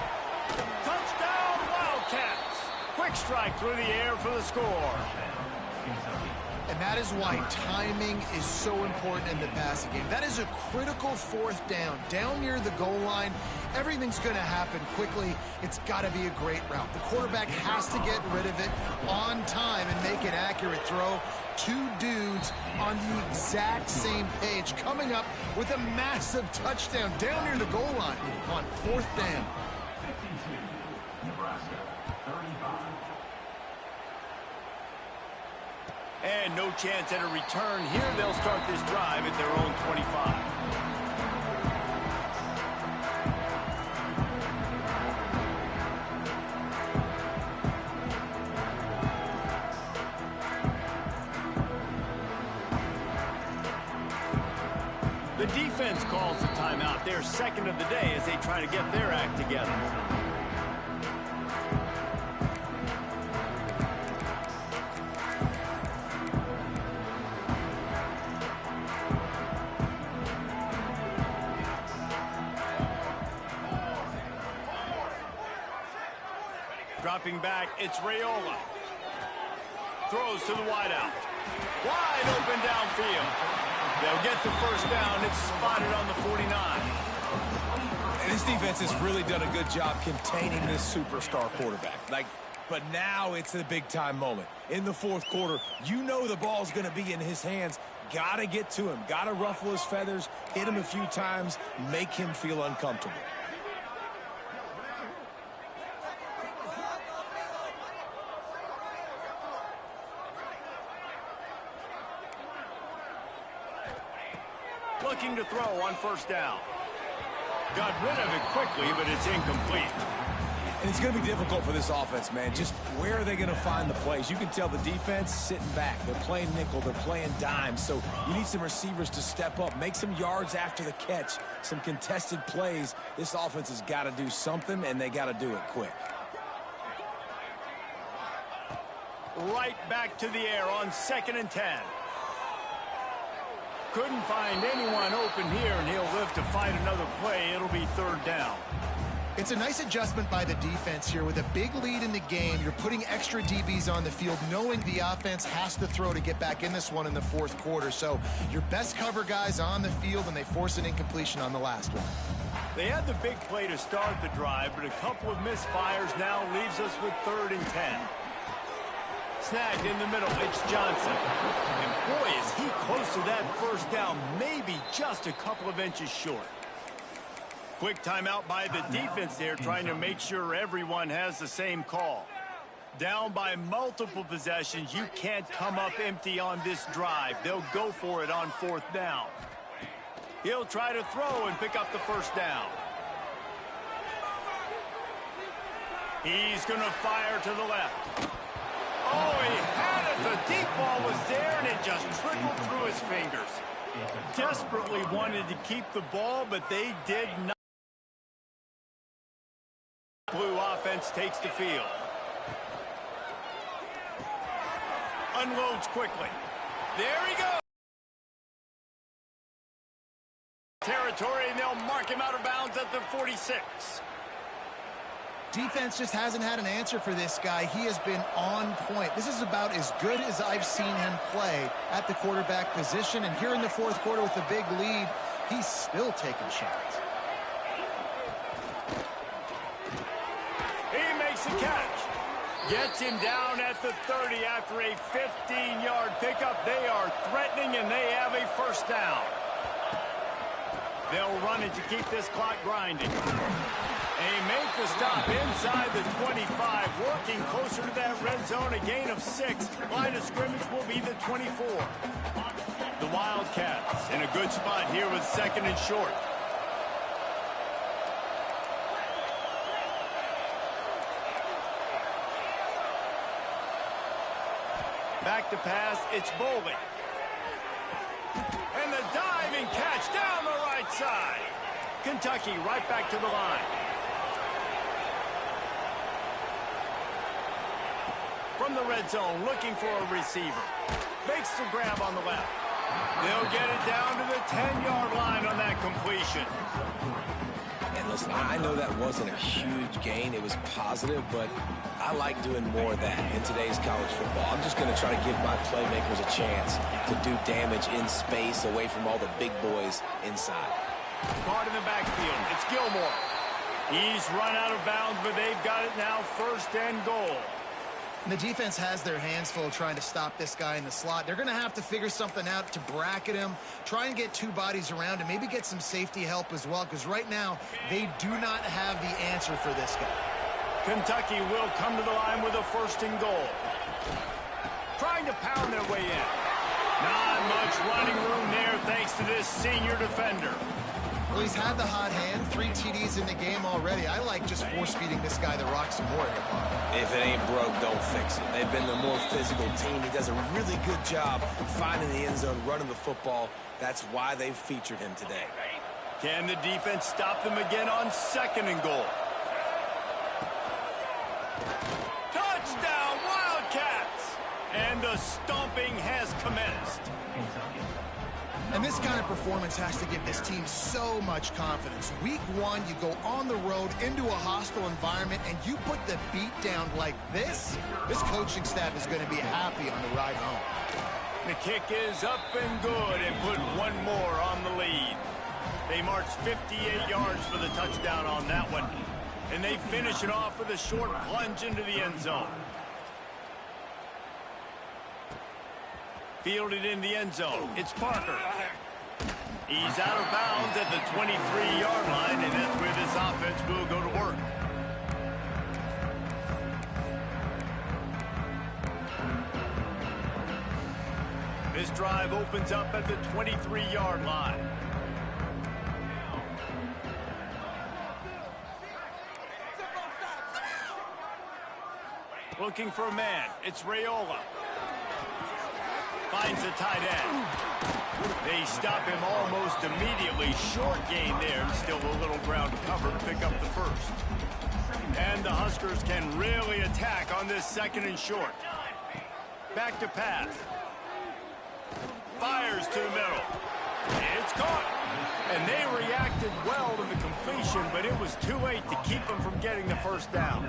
Touchdown, Wildcats. Quick strike through the air for the score. And that is why timing is so important in the passing game. That is a critical fourth down. Down near the goal line, everything's going to happen quickly. It's got to be a great route. The quarterback has to get rid of it on time and make an accurate throw. Two dudes on the exact same page coming up with a massive touchdown down near the goal line on fourth down. 52, Nebraska, 35. And no chance at a return here. They'll start this drive at their own 25. The defense calls the timeout. Their second of the day as they try to get their act together. Dropping back, it's Raiola. Throws to the wideout. Wide open downfield. They'll get the first down. It's spotted on the 49. And this defense has really done a good job containing this superstar quarterback. But now it's a big-time moment. In the fourth quarter, you know the ball's going to be in his hands. Got to get to him. Got to ruffle his feathers, hit him a few times, make him feel uncomfortable. Looking to throw on first down. Got rid of it quickly, but it's incomplete. And it's going to be difficult for this offense, man. Just where are they going to find the plays? You can tell the defense sitting back. They're playing nickel. They're playing dime. So you need some receivers to step up, make some yards after the catch, some contested plays. This offense has got to do something, and they got to do it quick. Right back to the air on 2nd and 10. Couldn't find anyone open here, and he'll live to fight another play. It'll be third down. It's a nice adjustment by the defense here. With a big lead in the game, you're putting extra DBs on the field, knowing the offense has to throw to get back in this one in the fourth quarter. So your best cover guys on the field, and they force an incompletion on the last one. They had the big play to start the drive, but a couple of misfires now leaves us with 3rd and 10. Snagged in the middle, it's Johnson. And boy, is he close to that first down, maybe just a couple of inches short. Quick timeout by the defense there, trying to make sure everyone has the same call. Down by multiple possessions, you can't come up empty on this drive. They'll go for it on 4th down. He'll try to throw and pick up the first down. He's going to fire to the left. Oh, he had it. The deep ball was there, and it just trickled through his fingers. Desperately wanted to keep the ball, but they did not. Blue offense takes the field. Unloads quickly. There he goes. Territory, and they'll mark him out of bounds at the 46. Defense just hasn't had an answer for this guy. He has been on point. This is about as good as I've seen him play at the quarterback position. And here in the fourth quarter with a big lead, he's still taking shots. He makes the catch. Gets him down at the 30 after a 15-yard pickup. They are threatening, and they have a first down. They'll run it to keep this clock grinding. They make the stop inside the 25, working closer to that red zone, a gain of 6. Line of scrimmage will be the 24. The Wildcats in a good spot here with 2nd and short. Back to pass, it's Boley. And the diving catch down the right side. Kentucky right back to the line. From the red zone, looking for a receiver. Makes the grab on the left. They'll get it down to the 10-yard line on that completion. And listen, I know that wasn't a huge gain. It was positive, but I like doing more of that in today's college football. I'm just going to try to give my playmakers a chance to do damage in space away from all the big boys inside. Caught in the backfield. It's Gilmore. He's run out of bounds, but they've got it now, 1st and goal. And the defense has their hands full trying to stop this guy in the slot. They're going to have to figure something out to bracket him, try and get 2 bodies around him, maybe get some safety help as well, because right now they do not have the answer for this guy. Kentucky will come to the line with a 1st and goal. Trying to pound their way in. Not much running room there thanks to this senior defender. Well, he's had the hot hand, 3 TDs in the game already. I like just force-feeding this guy the rock some more here, Bob. If it ain't broke, don't fix it. They've been the more physical team. He does a really good job finding the end zone, running the football. That's why they've featured him today. Can the defense stop them again on 2nd and goal? Touchdown, Wildcats! And the stomping has commenced. And this kind of performance has to give this team so much confidence. Week 1, you go on the road into a hostile environment, and you put the beat down like this coaching staff is going to be happy on the ride home. The kick is up and good and put 1 more on the lead. They march 58 yards for the touchdown on that one. And they finish it off with a short plunge into the end zone. Fielded in the end zone. It's Parker. He's out of bounds at the 23-yard line, and that's where this offense will go to work. This drive opens up at the 23-yard line. Looking for a man. It's Raiola. Finds the tight end. They stop him almost immediately. Short gain there. Still a little ground cover to pick up the 1st. And the Huskers can really attack on this 2nd and short. Back to pass. Fires to the middle. It's caught. And they reacted well to the completion, but it was too late to keep them from getting the 1st down.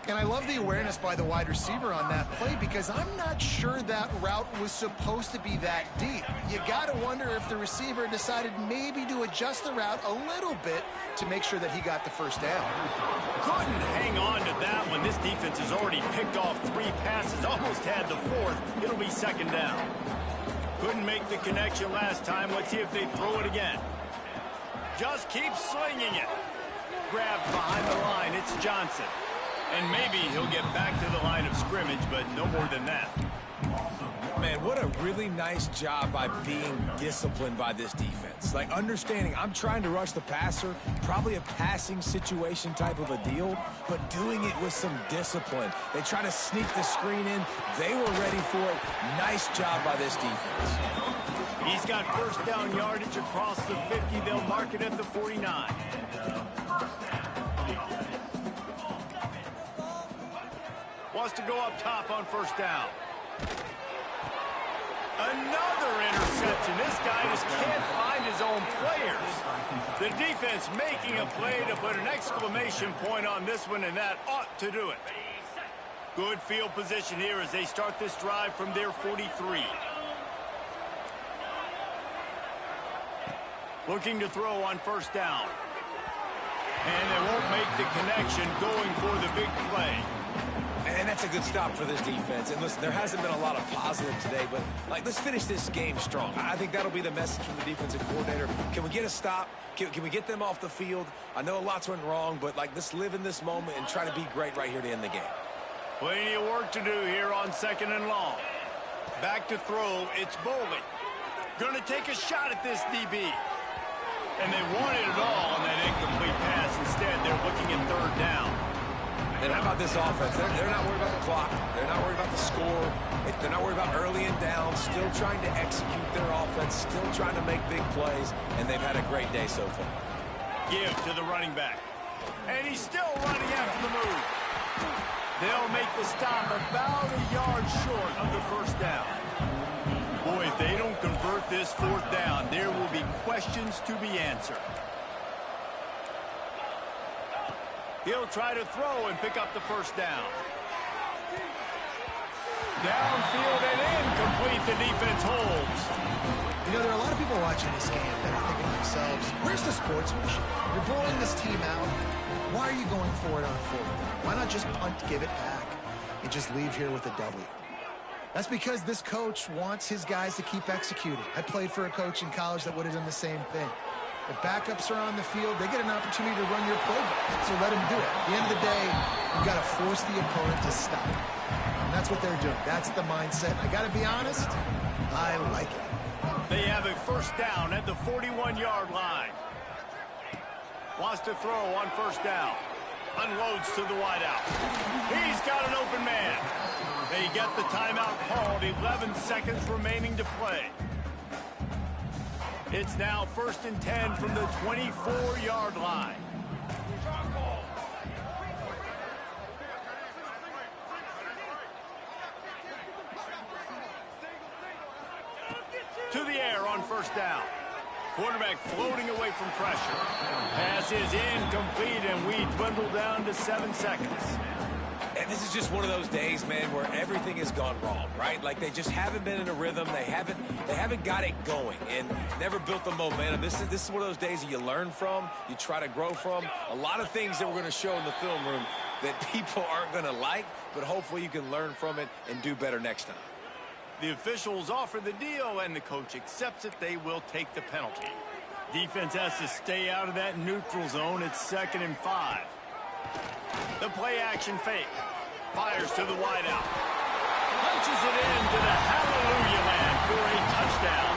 And I love the awareness by the wide receiver on that play, because I'm not sure that route was supposed to be that deep. You got to wonder if the receiver decided maybe to adjust the route a little bit to make sure that he got the 1st down. Couldn't hang on to that one. This defense has already picked off 3 passes, almost had the 4th. It'll be 2nd down. Couldn't make the connection last time. Let's see if they throw it again. Just keep slinging it. Grabbed behind the line. It's Johnson. And maybe he'll get back to the line of scrimmage, but no more than that. Man, what a really nice job by being disciplined by this defense. Like, understanding I'm trying to rush the passer, probably a passing situation type of a deal, but doing it with some discipline. They try to sneak the screen in. They were ready for it. Nice job by this defense. He's got 1st down yardage across the 50. They'll mark it at the 49. Wants to go up top on 1st down. Another interception. This guy just can't find his own players. The defense making a play to put an exclamation point on this one, and that ought to do it. Good field position here as they start this drive from their 43. Looking to throw on 1st down. And they won't make the connection, going for the big play. And that's a good stop for this defense. And listen, there hasn't been a lot of positive today, but like, let's finish this game strong. I think that'll be the message from the defensive coordinator. Can we get a stop? Can we get them off the field? I know lots went wrong, but like, let's live in this moment and try to be great right here to end the game. Plenty of work to do here on 2nd and long. Back to throw, it's Boley. Gonna take a shot at this DB. And they wanted it all on that incomplete pass. Instead, they're looking at 3rd down. And how about this offense? They're not worried about the clock. They're not worried about the score. They're not worried about early and down. Still trying to execute their offense. Still trying to make big plays. And they've had a great day so far. Give to the running back. And he's still running after the move. They'll make the stop about a yard short of the 1st down. Boy, if they don't convert this 4th down, there will be questions to be answered. He'll try to throw and pick up the first down. Downfield and incomplete. The defense holds. You know, there are a lot of people watching this game that are thinking to themselves, where's the sportsmanship? You're blowing this team out. Why are you going for it on 4th down? Why not just punt, give it back, and just leave here with a W? That's because this coach wants his guys to keep executing. I played for a coach in college that would have done the same thing. If backups are on the field, they get an opportunity to run your playbook, so let them do it. At the end of the day, you've got to force the opponent to stop. And that's what they're doing. That's the mindset. I got to be honest, I like it. They have a first down at the 41-yard line. Wants to throw on first down. Unloads to the wideout. He's got an open man. They get the timeout called. 11 seconds remaining to play. It's now 1st and 10 from the 24-yard line. To the air on first down. Quarterback floating away from pressure. Pass is incomplete, and we dwindle down to 7 seconds. And this is just one of those days, man, where everything has gone wrong, right? Like they just haven't been in a rhythm. They haven't got it going and never built the momentum. This is one of those days that you learn from, you try to grow from. A lot of things that we're going to show in the film room that people aren't going to like, but hopefully you can learn from it and do better next time. The officials offer the deal, and the coach accepts it. They will take the penalty. Defense has to stay out of that neutral zone. It's 2nd and 5. The play action fake. Fires to the wideout. Punches it into the hallelujah land for a touchdown.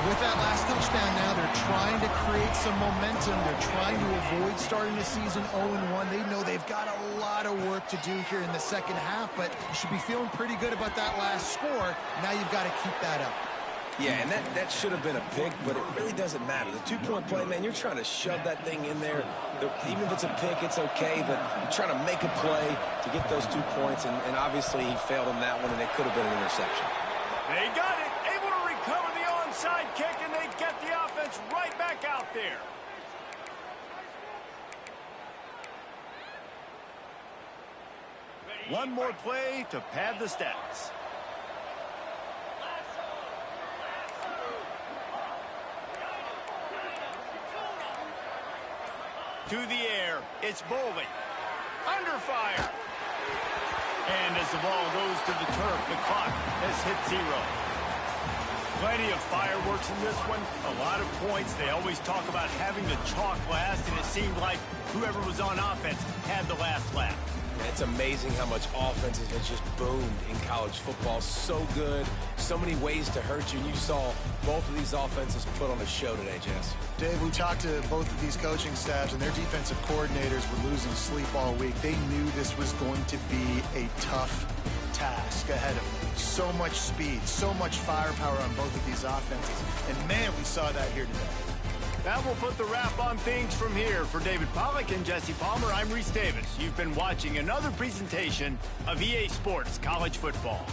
With that last touchdown now, they're trying to create some momentum. They're trying to avoid starting the season 0-1. They know they've got a lot of work to do here in the second half, but you should be feeling pretty good about that last score. Now you've got to keep that up. Yeah, and that should have been a pick, but it really doesn't matter. The two-point play, man, you're trying to shove that thing in there. Even if it's a pick, it's okay, but you're trying to make a play to get those 2 points, and obviously he failed on that one, and it could have been an interception. They got it, able to recover the onside kick, and they get the offense right back out there. One more play to pad the stats. To the air, it's Boley. Under fire. And as the ball goes to the turf, the clock has hit 0. Plenty of fireworks in this one. A lot of points. They always talk about having the chalk last, and it seemed like whoever was on offense had the last laugh. It's amazing how much offense has just boomed in college football. So good. So many ways to hurt you. And you saw both of these offenses put on a show today, Jess. Dave, we talked to both of these coaching staffs, and their defensive coordinators were losing sleep all week. They knew this was going to be a tough task ahead of them. So much speed, so much firepower on both of these offenses. And, man, we saw that here today. That will put the wrap on things from here. For David Pollack and Jesse Palmer, I'm Reese Davis. You've been watching another presentation of EA Sports College Football.